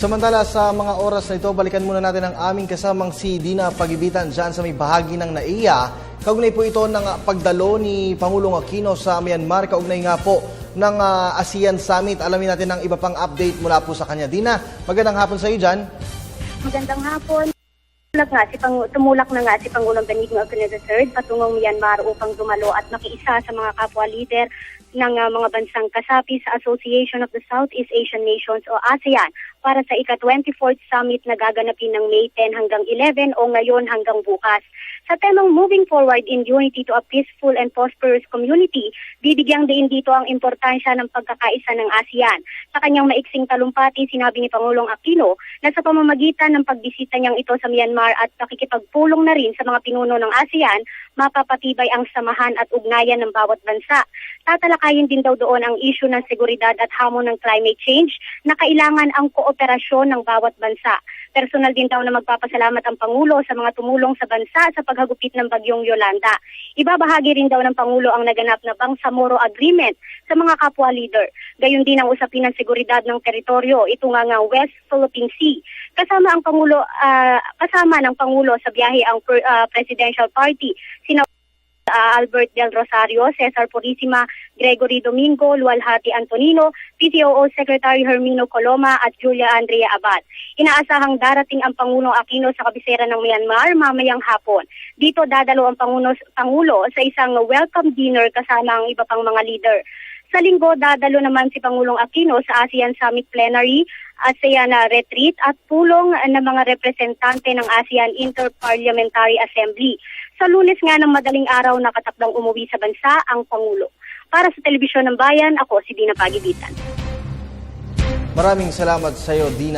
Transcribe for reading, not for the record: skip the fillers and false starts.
Samantala sa mga oras na ito, balikan muna natin ang aming kasamang si Dina Pagibitan dyan sa may bahagi ng NAIA. Kaugnay po ito ng pagdalo ni Pangulong Aquino sa Myanmar. Kaugnay nga po ng ASEAN Summit. Alamin natin ang iba pang update mula po sa kanya. Dina, magandang hapon sa iyo dyan. Magandang hapon. Tumulak na nga si Pangulong Benigno Aquino III patungong Myanmar upang dumalo at makiisa sa mga kapwa-lider ng mga bansang kasapi sa Association of the Southeast Asian Nations o ASEAN para sa ika-24th summit na gaganapin ng May 10 hanggang 11 o ngayon hanggang bukas. Sa temang Moving Forward in Unity to a Peaceful and Prosperous Community, bibigyang diin dito ang importansya ng pagkakaisa ng ASEAN. Sa kanyang maiksing talumpati, sinabi ni Pangulong Aquino na sa pamamagitan ng pagbisita niyang ito sa Myanmar at pakikipagpulong na rin sa mga pinuno ng ASEAN, mapapatibay ang samahan at ugnayan ng bawat bansa. Tatalakayin din daw doon ang issue ng seguridad at hamon ng climate change na kailangan ang kooperasyon ng bawat bansa. Personal din daw na magpapasalamat ang Pangulo sa mga tumulong sa bansa sa paghagupit ng bagyong Yolanda. Ibabahagi rin daw ng Pangulo ang naganap na Bangsamoro Agreement sa mga kapwa-leader. Gayon din ang usapin ng seguridad ng teritoryo, ito nga West Philippine Sea. Kasama ng Pangulo sa biyahe ang Presidential Party, sina Albert Del Rosario, Cesar Purisima, Gregory Domingo, Lualhati Antonino, PCOO Secretary Hermino Coloma at Julia Andrea Abad. Inaasahang darating ang Pangulong Aquino sa kabisera ng Myanmar mamayang hapon. Dito dadalo ang Pangulo sa isang welcome dinner kasama ang iba pang mga leader. Sa linggo, dadalo naman si Pangulong Aquino sa ASEAN Summit Plenary, ASEAN Retreat at pulong ng mga representante ng ASEAN Interparliamentary Assembly. Sa Lunes nga ng madaling araw nakatakdang umuwi sa bansa ang Pangulo. Para sa Telebisyon ng Bayan, ako si Dina Pagibitan. Maraming salamat sa iyo, Dina.